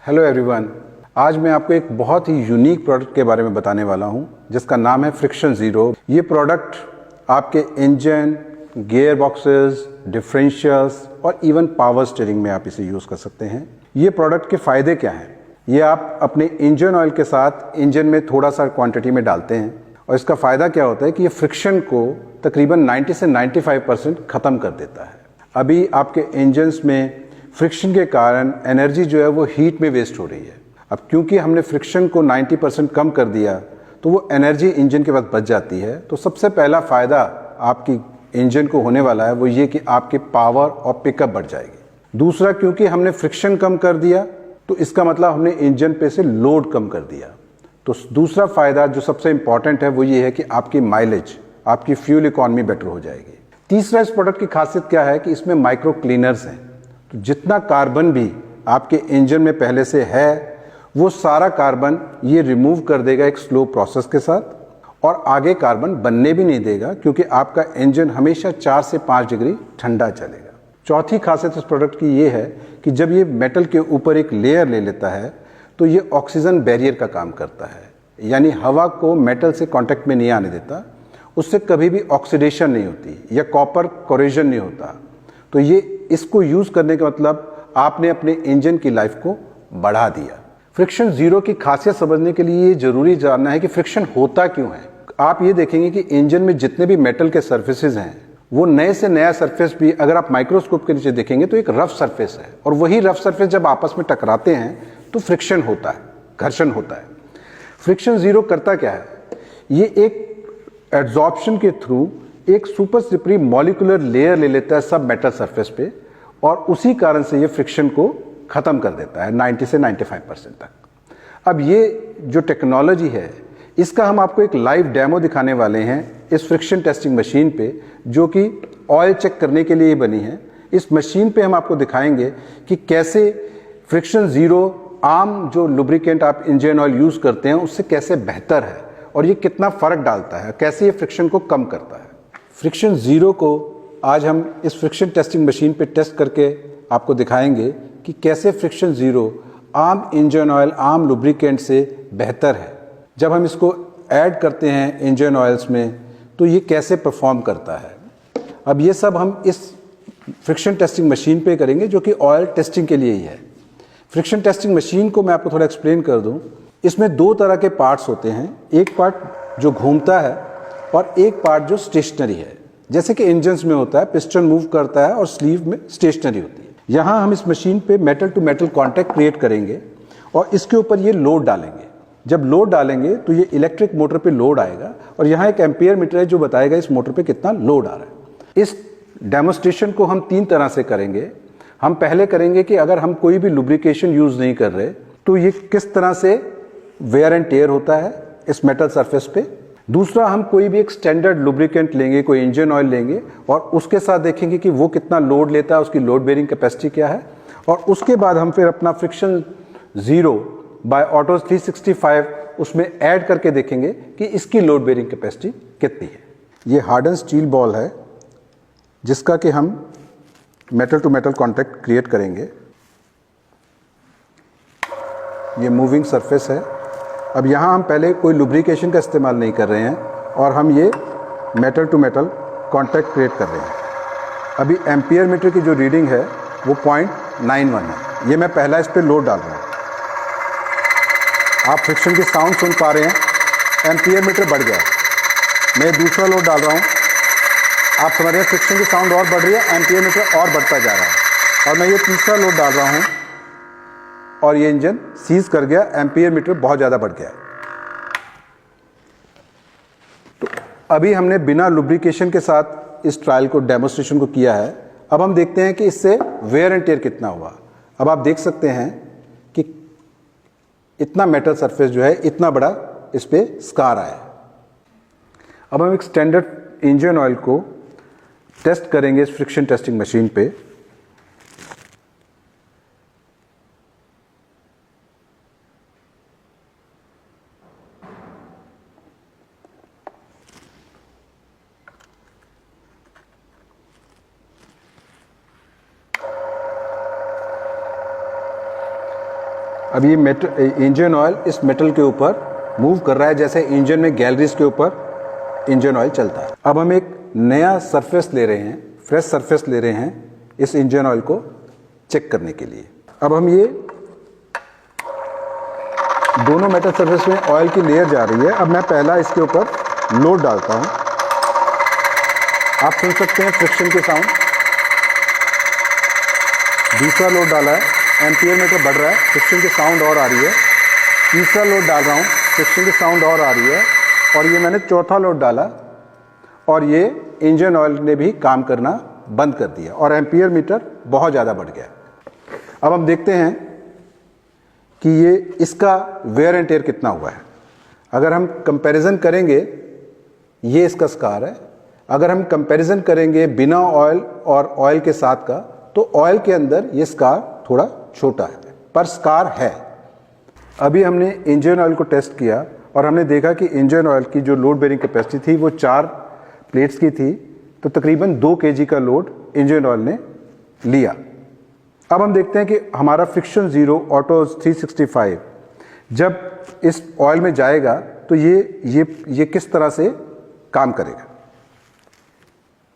Hello everyone. आज मैं आपको एक बहुत ही यूनिक प्रोडक्ट के बारे में बताने वाला हूं जिसका नाम है फ्रिक्शन ज़ीरो। ये प्रोडक्ट आपके इंजन, गियर बॉक्सेस, डिफरेंशियल्स और इवन पावर स्टीयरिंग में आप इसे यूज़ कर सकते हैं। ये प्रोडक्ट के फ़ायदे क्या हैं? ये आप अपने इंजन ऑयल के साथ इंजन में थोड़ा सा क्वांटिटी में डालते हैं और इसका फ़ायदा क्या होता है कि ये फ्रिक्शन को तकरीबन 90 से 95% ख़त्म कर देता है। अभी आपके इंजन्स में फ्रिक्शन के कारण एनर्जी जो है वो हीट में वेस्ट हो रही है। अब क्योंकि हमने फ्रिक्शन को 90% कम कर दिया तो वो एनर्जी इंजन के पास बच जाती है। तो सबसे पहला फ़ायदा आपकी इंजन को होने वाला है वो ये कि आपकी पावर और पिकअप बढ़ जाएगी। दूसरा, क्योंकि हमने फ्रिक्शन कम कर दिया तो इसका मतलब हमने इंजन पे से लोड कम कर दिया। तो दूसरा फ़ायदा जो सबसे इंपॉर्टेंट है वो ये है कि आपकी माइलेज, आपकी फ्यूल इकॉनमी बेटर हो जाएगी। तीसरा, इस प्रोडक्ट की खासियत क्या है कि इसमें माइक्रो क्लीनर्स हैं। तो जितना कार्बन भी आपके इंजन में पहले से है वो सारा कार्बन ये रिमूव कर देगा एक स्लो प्रोसेस के साथ, और आगे कार्बन बनने भी नहीं देगा क्योंकि आपका इंजन हमेशा 4 से 5 डिग्री ठंडा चलेगा। चौथी खासियत इस प्रोडक्ट की ये है कि जब ये मेटल के ऊपर एक लेयर ले लेता है तो ये ऑक्सीजन बैरियर का काम करता है, यानी हवा को मेटल से कांटेक्ट में नहीं आने देता, उससे कभी भी ऑक्सीडेशन नहीं होती या कॉपर कोरोजन नहीं होता। तो ये इसको यूज़ करने का मतलब आपने अपने इंजन की लाइफ को बढ़ा दिया। फ्रिक्शन ज़ीरो की खासियत समझने के लिए ये जरूरी जानना है कि फ्रिक्शन होता क्यों है। आप ये देखेंगे कि इंजन में जितने भी मेटल के सर्फेसेज हैं वो नए से नया सरफेस भी अगर आप माइक्रोस्कोप के नीचे देखेंगे तो एक रफ सरफेस है, और वही रफ सरफेस जब आपस में टकराते हैं तो फ्रिक्शन होता है, घर्षण होता है। फ्रिक्शन ज़ीरो करता क्या है? ये एक एड्जॉर्प्शन के थ्रू एक सुपर स्लिपरी मॉलिक्यूलर लेयर ले लेता है सब मेटल सरफेस पे, और उसी कारण से ये फ्रिक्शन को ख़त्म कर देता है 90 से 95% तक। अब ये जो टेक्नोलॉजी है इसका हम आपको एक लाइव डेमो दिखाने वाले हैं इस फ्रिक्शन टेस्टिंग मशीन पे, जो कि ऑयल चेक करने के लिए बनी है। इस मशीन पे हम आपको दिखाएंगे कि कैसे फ्रिक्शन ज़ीरो आम जो लुब्रिकेंट आप इंजन ऑयल यूज़ करते हैं उससे कैसे बेहतर है और ये कितना फ़र्क डालता है, कैसे ये फ्रिक्शन को कम करता है। फ्रिक्शन ज़ीरो को आज हम इस फ्रिक्शन टेस्टिंग मशीन पे टेस्ट करके आपको दिखाएंगे कि कैसे फ्रिक्शन ज़ीरो आम इंजन ऑयल, आम लुब्रिकेंट से बेहतर है। जब हम इसको ऐड करते हैं इंजन ऑयल्स में तो ये कैसे परफॉर्म करता है। अब ये सब हम इस फ्रिक्शन टेस्टिंग मशीन पे करेंगे जो कि ऑयल टेस्टिंग के लिए ही है। फ्रिक्शन टेस्टिंग मशीन को मैं आपको थोड़ा एक्सप्लेन कर दूं। इसमें दो तरह के पार्ट्स होते हैं, एक पार्ट जो घूमता है और एक पार्ट जो स्टेशनरी है। जैसे कि इंजन्स में होता है, पिस्टन मूव करता है और स्लीव में स्टेशनरी होती है। यहाँ हम इस मशीन पे metal to metal contact create करेंगे और इसके ऊपर ये लोड डालेंगे। जब लोड डालेंगे तो ये इलेक्ट्रिक मोटर पे लोड आएगा और यहाँ एक एम्पियर मीटर है जो बताएगा इस मोटर पे कितना लोड आ रहा है। इस डेमोन्स्ट्रेशन को हम 3 तरह से करेंगे। हम पहले करेंगे कि अगर हम कोई भी लुब्रिकेशन यूज नहीं कर रहे तो ये किस तरह से वेयर एंड टेयर होता है इस मेटल सरफेस पे। दूसरा, हम कोई भी एक स्टैंडर्ड लुब्रिकेंट लेंगे, कोई इंजन ऑयल लेंगे और उसके साथ देखेंगे कि वो कितना लोड लेता है, उसकी लोड बेरिंग कैपेसिटी क्या है। और उसके बाद हम फिर अपना फ्रिक्शन ज़ीरो बाय ऑटो 365 उसमें ऐड करके देखेंगे कि इसकी लोड बेरिंग कैपेसिटी कितनी है। ये हार्डन स्टील बॉल है जिसका कि हम metal to metal contact create करेंगे। ये मूविंग सरफेस है। अब यहाँ हम पहले कोई लुब्रिकेशन का इस्तेमाल नहीं कर रहे हैं और हम ये metal to metal contact create कर रहे हैं। अभी एम्पियर मीटर की जो रीडिंग है वो 0.91 है। ये मैं पहला इस पर लोड डाल रहा हूँ। आप फ्रिक्शन की साउंड सुन पा रहे हैं, एम्पियर मीटर बढ़ गया। मैं दूसरा लोड डाल रहा हूँ, आप समझ रहे हैं फ्रिक्शन की साउंड और बढ़ रही है, एम्पियर मीटर और बढ़ता जा रहा है। और मैं ये तीसरा लोड डाल रहा हूँ और ये इंजन सीज कर गया, एम्पियर मीटर बहुत ज़्यादा बढ़ गया। तो अभी हमने बिना लुब्रिकेशन के साथ इस ट्रायल को, डेमोन्स्ट्रेशन को किया है। अब हम देखते हैं कि इससे वेयर एंड टेयर कितना हुआ। अब आप देख सकते हैं कि इतना मेटल सरफेस जो है, इतना बड़ा इस पे स्कार आया है। अब हम एक स्टैंडर्ड इंजन ऑयल को टेस्ट करेंगे इस फ्रिक्शन टेस्टिंग मशीन पे। अब ये इंजन ऑयल इस मेटल के ऊपर मूव कर रहा है, जैसे इंजन में गैलरीज के ऊपर इंजन ऑयल चलता है। अब हम एक नया सरफेस ले रहे हैं, फ्रेश सरफेस ले रहे हैं इस इंजन ऑयल को चेक करने के लिए। अब हम ये दोनों मेटल सरफेस में ऑयल की लेयर जा रही है। अब मैं पहला इसके ऊपर लोड डालता हूं। आप सुन सकते हैं फ्रिक्शन के साउंड। दूसरा लोड डाला है, एम्पियर मीटर बढ़ रहा है, फ्रिक्शन की साउंड और आ रही है। तीसरा लोड डाल रहा हूँ, फ्रिक्शन की साउंड और आ रही है। और ये मैंने चौथा लोड डाला और ये इंजन ऑयल ने भी काम करना बंद कर दिया और एम्पियर मीटर बहुत ज़्यादा बढ़ गया। अब हम देखते हैं कि ये इसका वेयर एंड टेयर कितना हुआ है। अगर हम कंपैरिजन करेंगे, ये इसका स्कार है। अगर हम कंपैरिजन करेंगे बिना ऑयल और ऑयल के साथ का, तो ऑयल के अंदर ये स्कार थोड़ा छोटा है, पर स्कार है। अभी हमने इंजन ऑयल को टेस्ट किया और हमने देखा कि इंजन ऑयल की जो लोड बेरिंग कैपेसिटी थी वो 4 प्लेट्स की थी, तो तकरीबन 2 kg का लोड इंजन ऑयल ने लिया। अब हम देखते हैं कि हमारा फ्रिक्शन जीरो ऑटो 365 जब इस ऑयल में जाएगा तो ये किस तरह से काम करेगा।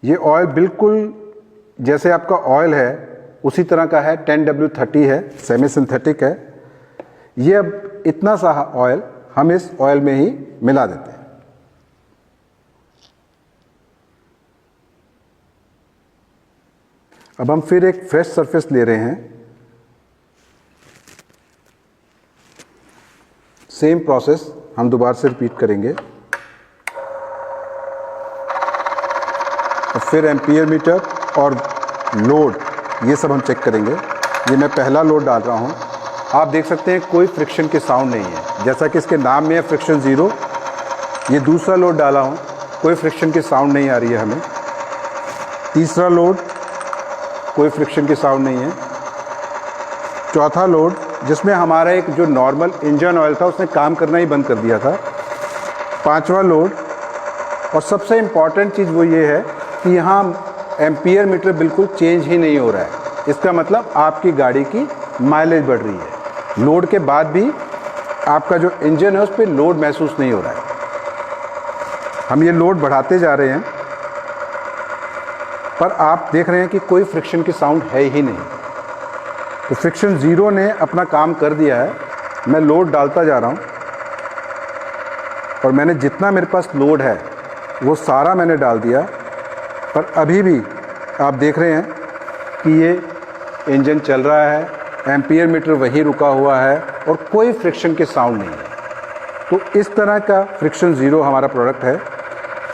ये ऑयल बिल्कुल जैसे आपका ऑयल है उसी तरह का है, 10W30 है, सेमी सिंथेटिक है। ये अब इतना सा ऑयल हम इस ऑयल में ही मिला देते हैं। अब हम फिर एक फ्रेश सरफेस ले रहे हैं। सेम प्रोसेस हम दोबारा से रिपीट करेंगे और फिर एम्पियर मीटर और लोड ये सब हम चेक करेंगे। ये मैं पहला लोड डाल रहा हूं। आप देख सकते हैं कोई फ्रिक्शन की साउंड नहीं है, जैसा कि इसके नाम में है फ्रिक्शन जीरो। ये दूसरा लोड डाला हूं, कोई फ्रिक्शन की साउंड नहीं आ रही है हमें। तीसरा लोड, कोई फ्रिक्शन की साउंड नहीं है। चौथा लोड जिसमें हमारा एक जो नॉर्मल इंजन ऑयल था उसने काम करना ही बंद कर दिया था। पांचवा लोड, और सबसे इम्पॉर्टेंट चीज़ वो ये है कि यहाँ एम्पियर मीटर बिल्कुल चेंज ही नहीं हो रहा है। इसका मतलब आपकी गाड़ी की माइलेज बढ़ रही है। लोड के बाद भी आपका जो इंजन है उस पर लोड महसूस नहीं हो रहा है। हम ये लोड बढ़ाते जा रहे हैं पर आप देख रहे हैं कि कोई फ्रिक्शन की साउंड है ही नहीं। तो फ्रिक्शन ज़ीरो ने अपना काम कर दिया है। मैं लोड डालता जा रहा हूँ और मैंने जितना मेरे पास लोड है वो सारा मैंने डाल दिया, पर अभी भी आप देख रहे हैं कि ये इंजन चल रहा है, एम्पियर मीटर वहीं रुका हुआ है और कोई फ्रिक्शन की साउंड नहीं है। तो इस तरह का फ्रिक्शन ज़ीरो हमारा प्रोडक्ट है।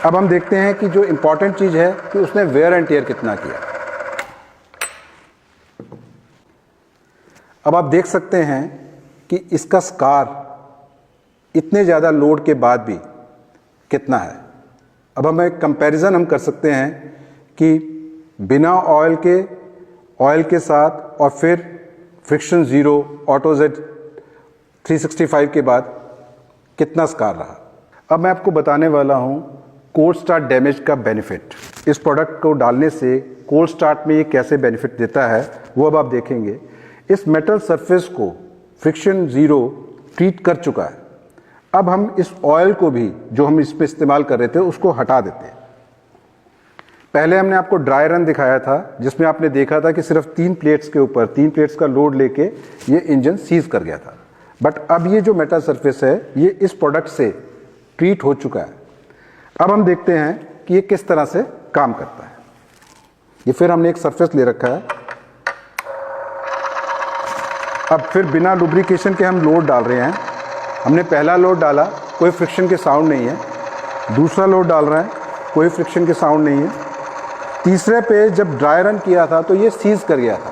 अब हम देखते हैं कि जो इम्पॉर्टेंट चीज़ है कि उसने वेयर एंड टेयर कितना किया। अब आप देख सकते हैं कि इसका स्कार इतने ज़्यादा लोड के बाद भी कितना है। अब हम एक कंपैरिजन हम कर सकते हैं कि बिना ऑयल के साथ और फिर फ्रिक्शन ज़ीरो ऑटोजेट 365 के बाद कितना स्कार रहा। अब मैं आपको बताने वाला हूं कोल्ड स्टार्ट डैमेज का बेनिफिट। इस प्रोडक्ट को डालने से कोल्ड स्टार्ट में ये कैसे बेनिफिट देता है वो अब आप देखेंगे। इस मेटल सरफेस को फ्रिक्शन ज़ीरो ट्रीट कर चुका है। अब हम इस ऑयल को भी जो हम इस पे इस्तेमाल कर रहे थे उसको हटा देते हैं। पहले हमने आपको ड्राई रन दिखाया था जिसमें आपने देखा था कि सिर्फ 3 प्लेट्स के ऊपर 3 प्लेट्स का लोड लेके ये इंजन सीज कर गया था। बट अब ये जो मेटल सरफेस है ये इस प्रोडक्ट से ट्रीट हो चुका है। अब हम देखते हैं कि ये किस तरह से काम करता है। ये फिर हमने एक सरफेस ले रखा है। अब फिर बिना लुब्रिकेशन के हम लोड डाल रहे हैं। हमने पहला लोड डाला, कोई फ्रिक्शन की साउंड नहीं है। दूसरा लोड डाल रहे हैं, कोई फ्रिक्शन की साउंड नहीं है। तीसरे पे जब ड्राई रन किया था तो ये सीज कर गया था,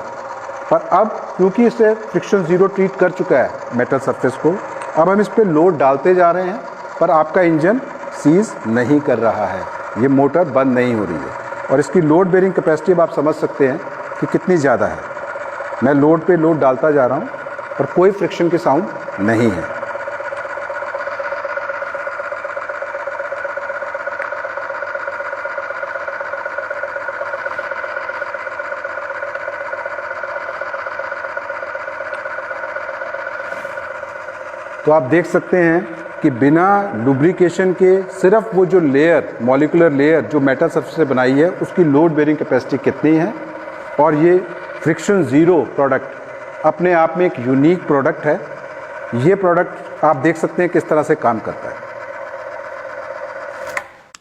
पर अब क्योंकि इसे फ्रिक्शन ज़ीरो ट्रीट कर चुका है मेटल सरफेस को, अब हम इस पे लोड डालते जा रहे हैं पर आपका इंजन सीज नहीं कर रहा है। ये मोटर बंद नहीं हो रही है और इसकी लोड बेरिंग कैपेसिटी अब आप समझ सकते हैं कि कितनी ज़्यादा है। मैं लोड पे लोड डालता जा रहा हूँ पर कोई फ्रिक्शन की साउंड नहीं है। तो आप देख सकते हैं कि बिना लुब्रिकेशन के सिर्फ वो जो लेयर, मॉलिक्यूलर लेयर जो मेटल सरफेस से बनाई है, उसकी लोड बेरिंग कैपेसिटी कितनी है। और ये फ्रिक्शन ज़ीरो प्रोडक्ट अपने आप में एक यूनिक प्रोडक्ट है। ये प्रोडक्ट आप देख सकते हैं किस तरह से काम करता है।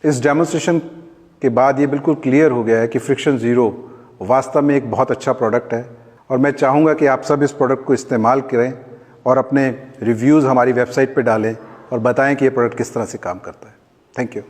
इस डेमोन्स्ट्रेशन के बाद ये बिल्कुल क्लियर हो गया है कि फ्रिक्शन ज़ीरो वास्तव में एक बहुत अच्छा प्रोडक्ट है, और मैं चाहूँगा कि आप सब इस प्रोडक्ट को इस्तेमाल करें और अपने रिव्यूज़ हमारी वेबसाइट पे डालें और बताएं कि ये प्रोडक्ट किस तरह से काम करता है। Thank you.